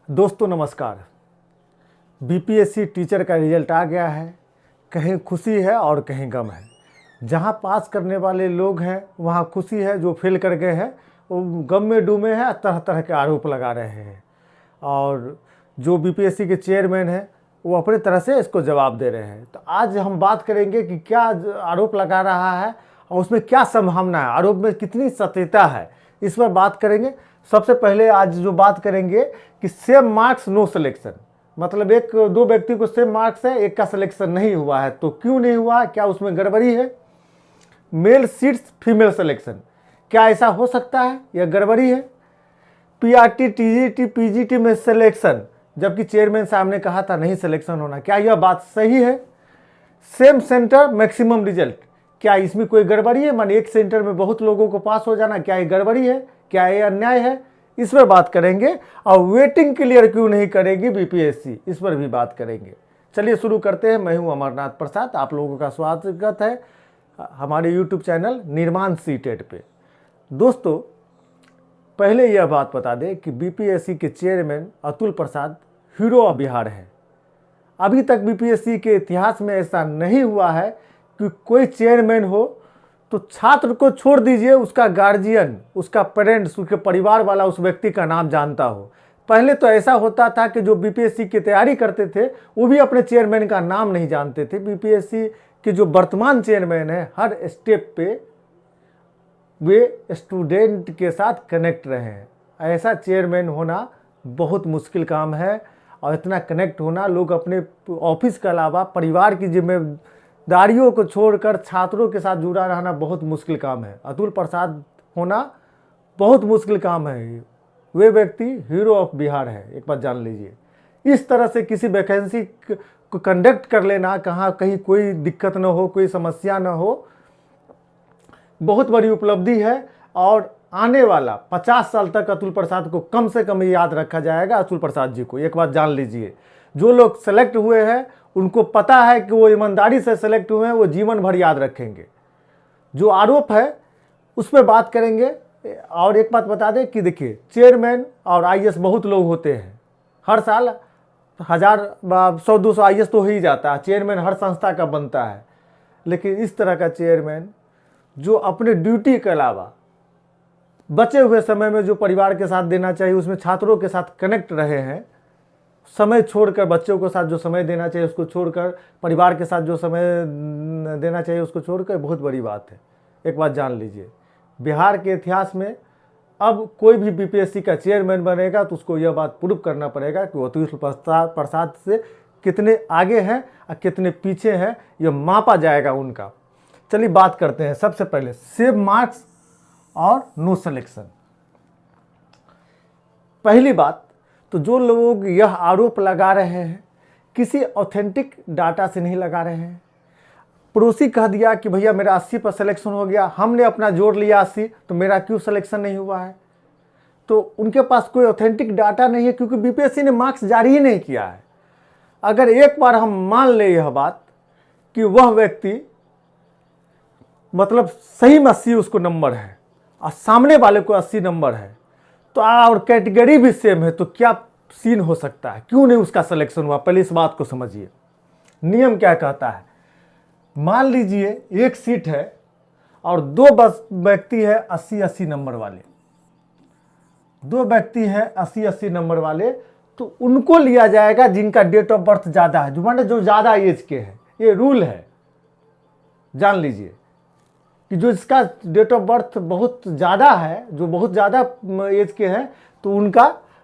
दोस्तों नमस्कार। BPSC teacher का रिजल्ट आ गया है। कहीं खुशी है और कहीं गम है। जहां पास करने वाले लोग हैं वहां खुशी है, जो फेल कर गए हैं वो गम में डूबे हैं, तरह तरह के आरोप लगा रहे हैं। और जो बीपीएससी के चेयरमैन हैं वो अपनी तरह से इसको जवाब दे रहे हैं। तो आज हम बात करेंगे कि क्या आरोप लगा रहा है और उसमें क्या संभावना है, आरोप में कितनी सत्यता है, इस पर बात करेंगे। सबसे पहले आज जो बात करेंगे कि सेम मार्क्स नो सिलेक्शन, मतलब एक दो व्यक्ति को सेम मार्क्स है, एक का सिलेक्शन नहीं हुआ है, तो क्यों नहीं हुआ है, क्या उसमें गड़बड़ी है। मेल सीट्स फीमेल सिलेक्शन, क्या ऐसा हो सकता है या गड़बड़ी है। पीआरटी टीजीटी पीजीटी में सिलेक्शन, जबकि चेयरमैन साहब ने कहा था नहीं सिलेक्शन होना, क्या यह बात सही है। सेम सेंटर मैक्सिमम रिजल्ट, क्या इसमें कोई गड़बड़ी है, मान एक सेंटर में बहुत लोगों को पास हो जाना, क्या ये गड़बड़ी है, क्या ये अन्याय है, इस पर बात करेंगे। और वेटिंग क्लियर क्यों नहीं करेगी बीपीएससी, इस पर भी बात करेंगे। चलिए शुरू करते हैं। मैं हूं अमरनाथ प्रसाद, आप लोगों का स्वागत है हमारे यूट्यूब चैनल निर्माण सीटेट पे। दोस्तों पहले यह बात बता दें कि बीपीएससी के chairman Atul Prasad hero of Bihar है। अभी तक बीपीएससी के इतिहास में ऐसा नहीं हुआ है कि कोई चेयरमैन हो तो छात्र को छोड़ दीजिए, उसका गार्जियन, उसका पेरेंट्स, उसके परिवार वाला उस व्यक्ति का नाम जानता हो। पहले तो ऐसा होता था कि जो बीपीएससी की तैयारी करते थे वो भी अपने चेयरमैन का नाम नहीं जानते थे। बीपीएससी के जो वर्तमान चेयरमैन है हर स्टेप पे वे स्टूडेंट के साथ कनेक्ट रहे हैं। ऐसा चेयरमैन होना बहुत मुश्किल काम है और इतना कनेक्ट होना, लोग अपने ऑफिस के अलावा परिवार की जिम्मेदारियों को छोड़कर छात्रों के साथ जुड़ा रहना बहुत मुश्किल काम है। अतुल प्रसाद होना बहुत मुश्किल काम है। वे व्यक्ति हीरो ऑफ बिहार है, एक बात जान लीजिए। इस तरह से किसी वैकेंसी को कंडक्ट कर लेना, कहाँ कहीं कोई दिक्कत न हो, कोई समस्या न हो, बहुत बड़ी उपलब्धि है। और आने वाला 50 साल तक अतुल प्रसाद को कम से कम याद रखा जाएगा। अतुल प्रसाद जी को एक बात जान लीजिए, जो लोग सेलेक्ट हुए हैं उनको पता है कि वो ईमानदारी से सेलेक्ट हुए हैं, वो जीवन भर याद रखेंगे। जो आरोप है उस पर बात करेंगे। और एक बात बता दें कि देखिए, चेयरमैन और आईएएस बहुत लोग होते हैं, हर साल 1,000-100-200 आईएएस तो हो ही जाता है, चेयरमैन हर संस्था का बनता है। लेकिन इस तरह का चेयरमैन जो अपने ड्यूटी के अलावा बचे हुए समय में जो परिवार के साथ देना चाहिए, उसमें छात्रों के साथ कनेक्ट रहे हैं, समय छोड़कर बच्चों के साथ जो समय देना चाहिए उसको छोड़कर, परिवार के साथ जो समय देना चाहिए उसको छोड़कर, बहुत बड़ी बात है। एक बात जान लीजिए, बिहार के इतिहास में अब कोई भी बीपीएससी का चेयरमैन बनेगा तो उसको यह बात प्रूव करना पड़ेगा कि वो अतुल प्रसाद से कितने आगे हैं और कितने पीछे हैं, यह मापा जाएगा उनका। चलिए बात करते हैं। सबसे पहले सेम मार्क्स और नो सिलेक्शन। पहली बात तो जो लोग यह आरोप लगा रहे हैं किसी ऑथेंटिक डाटा से नहीं लगा रहे हैं। पड़ोसी कह दिया कि भैया मेरा 80 पर सिलेक्शन हो गया, हमने अपना जोड़ लिया 80, तो मेरा क्यों सिलेक्शन नहीं हुआ है। तो उनके पास कोई ऑथेंटिक डाटा नहीं है, क्योंकि बीपीएससी ने मार्क्स जारी ही नहीं किया है। अगर एक बार हम मान ले यह बात कि वह व्यक्ति मतलब सही में 80 उसको नंबर है और सामने वाले को 80 नंबर है, तो और कैटेगरी भी सेम है, तो क्या सीन हो सकता है, क्यों नहीं उसका सिलेक्शन हुआ। पहले इस बात को समझिए। नियम क्या कहता है, मान लीजिए एक सीट है और दो बस व्यक्ति है 80-80 नंबर वाले, दो व्यक्ति है 80-80 नंबर वाले, तो उनको लिया जाएगा जिनका डेट ऑफ बर्थ ज़्यादा है, जो ज़्यादा एज के हैं। ये रूल है, जान लीजिए कि जो इसका डेट ऑफ बर्थ बहुत ज़्यादा है, जो बहुत ज़्यादा एज के हैं, तो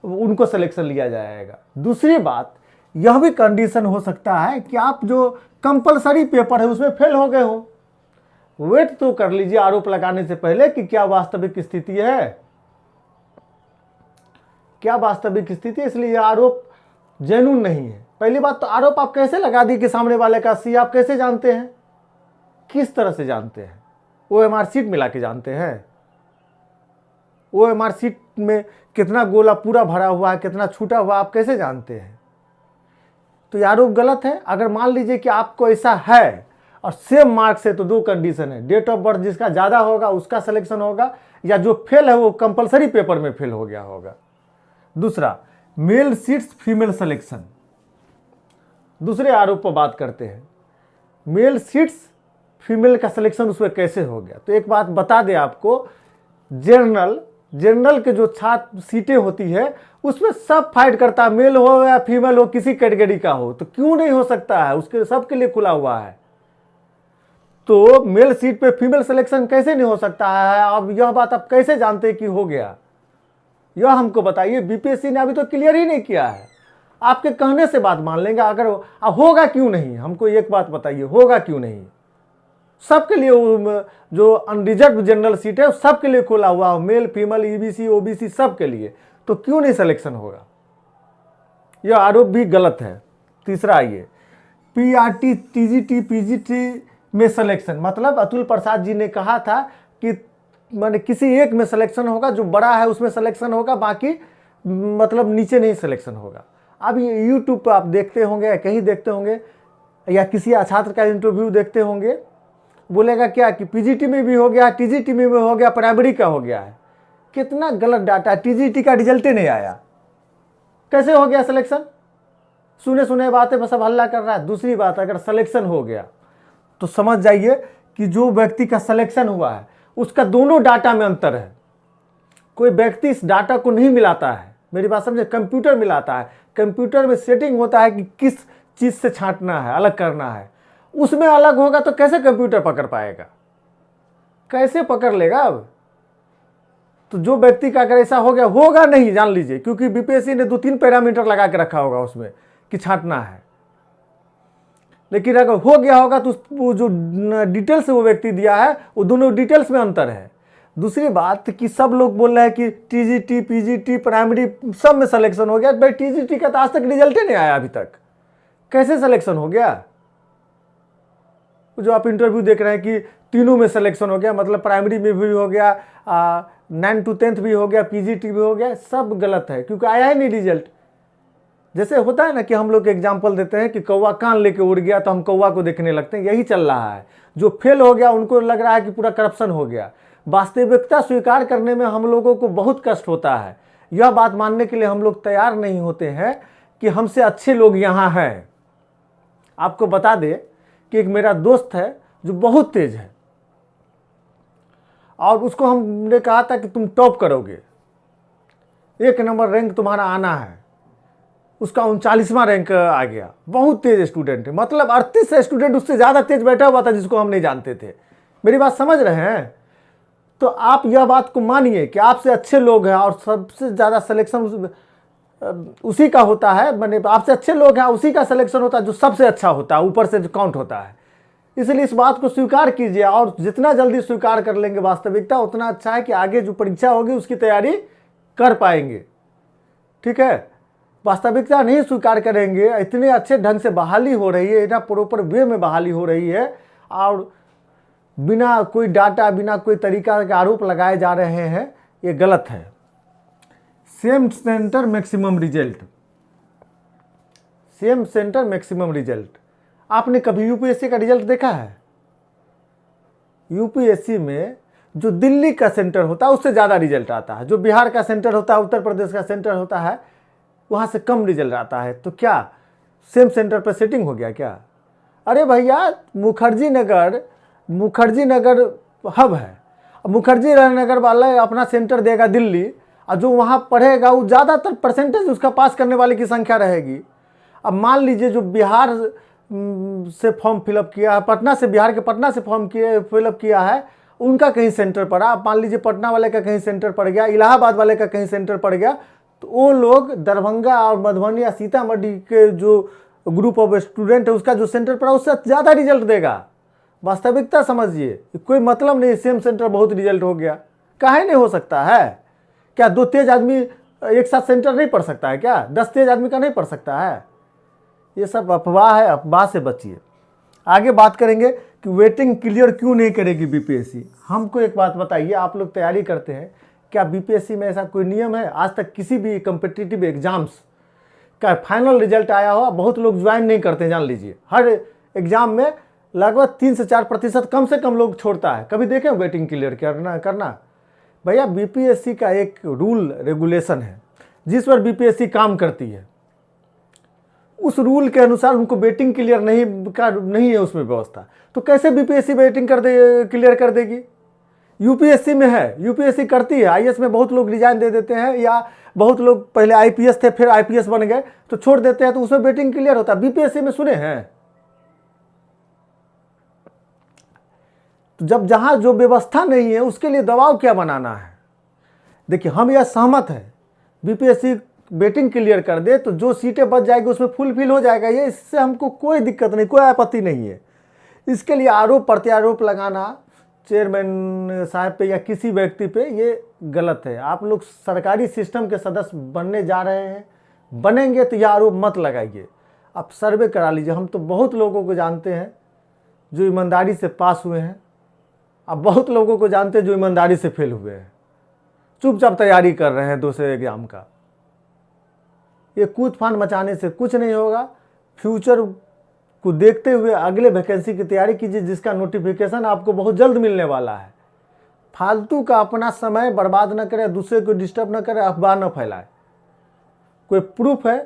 उनको सिलेक्शन लिया जाएगा। दूसरी बात, यह भी कंडीशन हो सकता है कि आप जो कंपलसरी पेपर है उसमें फेल हो गए हो। वेट तो कर लीजिए आरोप लगाने से पहले कि क्या वास्तविक स्थिति है, क्या वास्तविक स्थिति है। इसलिए यह आरोप जेन्युइन नहीं है। पहली बात तो आरोप आप कैसे लगा दी कि सामने वाले का 80, आप कैसे जानते हैं, किस तरह से जानते हैं। ओएमआर शीट मिला के जानते हैं। ओएमआर शीट में कितना गोला पूरा भरा हुआ है, कितना छूटा हुआ, आप कैसे जानते हैं। तो ये आरोप गलत है। अगर मान लीजिए कि आपको ऐसा है और सेम मार्क्स है, तो दो कंडीशन है, डेट ऑफ बर्थ जिसका ज़्यादा होगा उसका सिलेक्शन होगा, या जो फेल है वो कंपलसरी पेपर में फेल हो गया होगा। दूसरा, मेल सीट्स फीमेल सिलेक्शन। दूसरे आरोप पर बात करते हैं, मेल सीट्स फीमेल का सिलेक्शन उसमें कैसे हो गया। तो एक बात बता दें आपको, जनरल के जो छात्र सीटें होती है उसमें सब फाइट करता है, मेल हो या फीमेल हो, किसी कैटेगरी का हो, तो क्यों नहीं हो सकता है, उसके सबके लिए खुला हुआ है। तो मेल सीट पे फीमेल सिलेक्शन कैसे नहीं हो सकता है। अब यह बात आप कैसे जानते हैं कि हो गया, यह हमको बताइए। बीपीएससी ने अभी तो क्लियर ही नहीं किया है, आपके कहने से बात मान लेंगे। अगर होगा क्यों नहीं, हमको एक बात बताइए, होगा क्यों नहीं। सबके लिए जो अनरिजर्व जनरल सीट है सबके लिए खोला हुआ हो, मेल फीमेल ईबीसी ओबीसी सबके लिए, तो क्यों नहीं सिलेक्शन होगा। यह आरोप भी गलत है। तीसरा आइए, पीआरटी टीजीटी पीजीटी में सिलेक्शन, मतलब अतुल प्रसाद जी ने कहा था कि माने किसी एक में सिलेक्शन होगा, जो बड़ा है उसमें सिलेक्शन होगा, बाकी मतलब नीचे नहीं सिलेक्शन होगा। अब ये यूट्यूब पर आप देखते होंगे या कहीं देखते होंगे या किसी छात्र का इंटरव्यू देखते होंगे, बोलेगा क्या कि पीजीटी में भी हो गया, टीजीटी में भी हो गया, प्राइमरी का हो गया है। कितना गलत डाटा है, टीजीटी का रिजल्ट ही नहीं आया, कैसे हो गया सिलेक्शन। सुने बातें बस अब हल्ला कर रहा है। दूसरी बात, अगर सिलेक्शन हो गया तो समझ जाइए कि जो व्यक्ति का सिलेक्शन हुआ है उसका दोनों डाटा में अंतर है। कोई व्यक्ति इस डाटा को नहीं मिलाता है, मेरी बात समझे, कंप्यूटर मिलाता है। कंप्यूटर में सेटिंग होता है कि किस चीज से छांटना है, अलग करना है, उसमें अलग होगा तो कैसे कंप्यूटर पकड़ पाएगा, कैसे पकड़ लेगा। अब तो जो व्यक्ति का अगर ऐसा हो गया, होगा नहीं जान लीजिए, क्योंकि बीपीएससी ने 2-3 पैरामीटर लगा के रखा होगा उसमें कि छांटना है। लेकिन अगर हो गया होगा तो वो जो डिटेल्स वो व्यक्ति दिया है वो दोनों डिटेल्स में अंतर है। दूसरी बात कि सब लोग बोल रहे हैं कि टीजीटी पीजीटी प्राइमरी सब में सिलेक्शन हो गया। भाई टीजीटी का तो आज तक रिजल्ट ही नहीं आया अभी तक, कैसे सिलेक्शन हो गया। जो आप इंटरव्यू देख रहे हैं कि तीनों में सिलेक्शन हो गया, मतलब प्राइमरी में भी हो गया, 9 to 10th भी हो गया, पीजीटी भी हो गया, सब गलत है क्योंकि आया ही नहीं रिजल्ट। जैसे होता है ना कि हम लोग एग्जाम्पल देते हैं कि कौवा कान लेके उड़ गया तो हम कौवा को देखने लगते हैं, यही चल रहा है। जो फेल हो गया उनको लग रहा है कि पूरा करप्शन हो गया। वास्तविकता स्वीकार करने में हम लोगों को बहुत कष्ट होता है। यह बात मानने के लिए हम लोग तैयार नहीं होते हैं कि हमसे अच्छे लोग यहाँ हैं। आपको बता दे कि एक मेरा दोस्त है जो बहुत तेज है और उसको हमने कहा था कि तुम टॉप करोगे, 1 नंबर रैंक तुम्हारा आना है। उसका 39वां रैंक आ गया। बहुत तेज स्टूडेंट है, मतलब 38 स्टूडेंट उससे ज़्यादा तेज बैठा हुआ था जिसको हम नहीं जानते थे। मेरी बात समझ रहे हैं। तो आप यह बात को मानिए कि आपसे अच्छे लोग हैं और सबसे ज़्यादा सिलेक्शन उसी का होता है, मैंने आपसे अच्छे लोग हैं उसी का सिलेक्शन होता है जो सबसे अच्छा होता है, ऊपर से काउंट होता है। इसलिए इस बात को स्वीकार कीजिए और जितना जल्दी स्वीकार कर लेंगे वास्तविकता उतना अच्छा है कि आगे जो परीक्षा होगी उसकी तैयारी कर पाएंगे। ठीक है, वास्तविकता नहीं स्वीकार करेंगे, इतने अच्छे ढंग से बहाली हो रही है, इतना प्रॉपर वे में बहाली हो रही है और बिना कोई डाटा बिना कोई तरीका के आरोप लगाए जा रहे हैं, ये गलत है। Same centre maximum result, same centre maximum result, आपने कभी यूपीएससी का रिजल्ट देखा है। यूपीएससी में जो दिल्ली का सेंटर होता है उससे ज़्यादा रिजल्ट आता है, जो बिहार का सेंटर होता है, उत्तर प्रदेश का सेंटर होता है, वहाँ से कम रिजल्ट आता है। तो क्या सेम सेंटर पर सेटिंग हो गया क्या। अरे भैया मुखर्जी नगर हब है, मुखर्जी नगर वाला अपना सेंटर देगा दिल्ली और जो वहाँ पढ़ेगा वो ज़्यादातर परसेंटेज उसका पास करने वाले की संख्या रहेगी। अब मान लीजिए जो बिहार से फॉर्म फिलअप किया है, पटना से, बिहार के पटना से फॉर्म फिलअप किया है, उनका कहीं सेंटर पड़ा, अब मान लीजिए पटना वाले का कहीं सेंटर पड़ गया, इलाहाबाद वाले का कहीं सेंटर पड़ गया, तो वो लोग दरभंगा और मधुबनी या सीतामढ़ी के जो ग्रुप ऑफ स्टूडेंट है उसका जो सेंटर पड़ा उससे ज़्यादा रिजल्ट देगा। वास्तविकता समझिए, कोई मतलब नहीं सेम सेंटर बहुत रिजल्ट हो गया, काहे नहीं हो सकता है। क्या 2 तेज आदमी एक साथ सेंटर नहीं पढ़ सकता है क्या, 10 तेज आदमी का नहीं पढ़ सकता है। ये सब अफवाह है, अफवाह से बचिए। आगे बात करेंगे कि वेटिंग क्लियर क्यों नहीं करेगी बीपीएससी। हमको एक बात बताइए, आप लोग तैयारी करते हैं, क्या बीपीएससी में ऐसा कोई नियम है। आज तक किसी भी कम्पिटिटिव एग्जाम्स का फाइनल रिजल्ट आया हो, बहुत लोग ज्वाइन नहीं करते, जान लीजिए। हर एग्जाम में लगभग 3 से 4% कम से कम लोग छोड़ता है। कभी देखें वेटिंग क्लियर करना भैया बीपीएससी का एक रूल रेगुलेशन है जिस पर बीपीएससी काम करती है, उस रूल के अनुसार उनको वेटिंग क्लियर नहीं है उसमें व्यवस्था, तो कैसे बीपीएससी वेटिंग क्लियर कर देगी? यूपीएससी में है, यूपीएससी करती है। आईएएस में बहुत लोग रिजाइन दे देते हैं, या बहुत लोग पहले आईपीएस थे फिर आईपीएस बन गए तो छोड़ देते हैं, तो उसमें वेटिंग क्लियर होता है। बीपीएससी में सुने हैं? तो जब जहां जो व्यवस्था नहीं है उसके लिए दबाव क्या बनाना है? देखिए, हम यह सहमत है बीपीएससी वेटिंग क्लियर कर दे तो जो सीटें बच जाएगी उसमें फुलफिल हो जाएगा, ये इससे हमको कोई दिक्कत नहीं, कोई आपत्ति नहीं है। इसके लिए आरोप प्रत्यारोप लगाना चेयरमैन साहब पे या किसी व्यक्ति पे, ये गलत है। आप लोग सरकारी सिस्टम के सदस्य बनने जा रहे हैं, बनेंगे तो यह आरोप मत लगाइए। आप सर्वे करा लीजिए। हम तो बहुत लोगों को जानते हैं जो ईमानदारी से पास हुए हैं, आप बहुत लोगों को जानते हैं जो ईमानदारी से फेल हुए हैं, चुपचाप तैयारी कर रहे हैं दूसरे एग्जाम का। ये कूद फान मचाने से कुछ नहीं होगा। फ्यूचर को देखते हुए अगले वैकेंसी की तैयारी कीजिए, जिसका नोटिफिकेशन आपको बहुत जल्द मिलने वाला है। फालतू का अपना समय बर्बाद न करें, दूसरे को डिस्टर्ब न करें, अफवाह न फैलाए। कोई प्रूफ है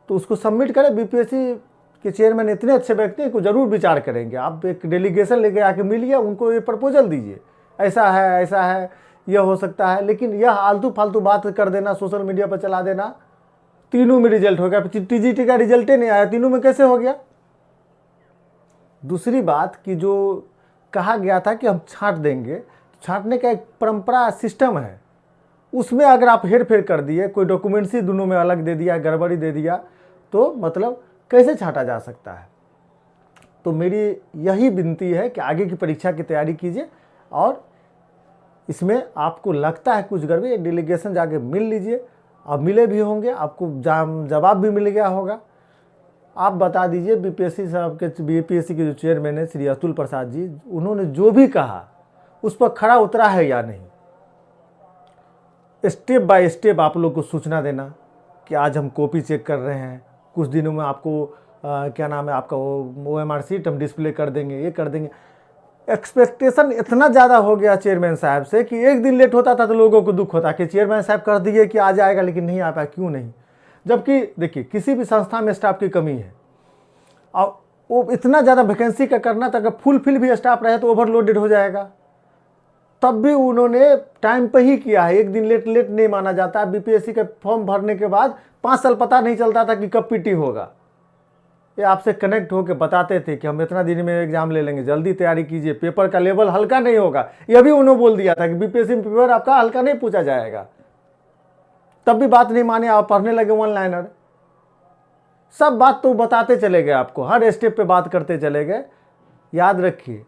तो उसको सबमिट करें। बीपीएससी के चेयरमैन इतने अच्छे व्यक्ति हैं को जरूर विचार करेंगे। आप एक डेलीगेशन लेके आके मिलिए, उनको ये प्रपोजल दीजिए, ऐसा है, यह हो सकता है। लेकिन यह आलतू फालतू बात कर देना, सोशल मीडिया पर चला देना, तीनों में रिजल्ट हो गया, टीजीटी का रिजल्ट ही नहीं आया, तीनों में कैसे हो गया? दूसरी बात कि जो कहा गया था कि हम छांट देंगे, छांटने का एक परंपरा सिस्टम है, उसमें अगर आप हेर फेर कर दिए, कोई डॉक्यूमेंट्स ही दोनों में अलग दे दिया, गड़बड़ी दे दिया, तो मतलब कैसे छांटा जा सकता है? तो मेरी यही विनती है कि आगे की परीक्षा की तैयारी कीजिए, और इसमें आपको लगता है कुछ गड़बड़ी, डेलीगेशन जाके मिल लीजिए। अब मिले भी होंगे, आपको जवाब भी मिल गया होगा। आप बता दीजिए बीपीएससी साहब के, बीपीएससी के जो चेयरमैन है श्री अतुल प्रसाद जी, उन्होंने जो भी कहा उस पर खरा उतरा है या नहीं। स्टेप बाय स्टेप आप लोग को सूचना देना कि आज हम कॉपी चेक कर रहे हैं, कुछ दिनों में आपको क्या नाम है आपका OMR शीट हम डिस्प्ले कर देंगे, ये कर देंगे। एक्सपेक्टेशन इतना ज़्यादा हो गया चेयरमैन साहब से कि एक दिन लेट होता था तो लोगों को दुख होता कि चेयरमैन साहब कर दिए कि आ जाएगा, लेकिन नहीं आ पाया, क्यों नहीं? जबकि देखिए, किसी भी संस्था में स्टाफ की कमी है, और वो इतना ज़्यादा वैकेंसी का करना था, अगर फुलफिल भी स्टाफ रहे तो ओवरलोडेड हो जाएगा। तब भी उन्होंने टाइम पे ही किया है, एक दिन लेट नहीं माना जाता। बीपीएससी का फॉर्म भरने के बाद 5 साल पता नहीं चलता था कि कब पीटी होगा। ये आपसे कनेक्ट होकर बताते थे कि हम इतना दिन में एग्जाम ले लेंगे, जल्दी तैयारी कीजिए, पेपर का लेवल हल्का नहीं होगा। यह भी उन्होंने बोल दिया था कि बीपीएससी में पेपर आपका हल्का नहीं पूछा जाएगा। तब भी बात नहीं माने, आप पढ़ने लगे वन लाइनर। सब बात तो बताते चले गए आपको, हर स्टेप पे बात करते चले गए। याद रखिए,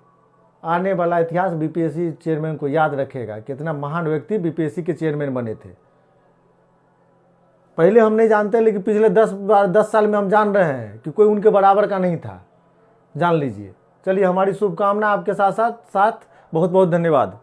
आने वाला इतिहास बीपीएससी चेयरमैन को याद रखेगा, कितना महान व्यक्ति बीपीएससी के चेयरमैन बने थे। पहले हम नहीं जानते, लेकिन पिछले 10 साल में हम जान रहे हैं कि कोई उनके बराबर का नहीं था। जान लीजिए। चलिए, हमारी शुभकामना आपके साथ बहुत बहुत धन्यवाद।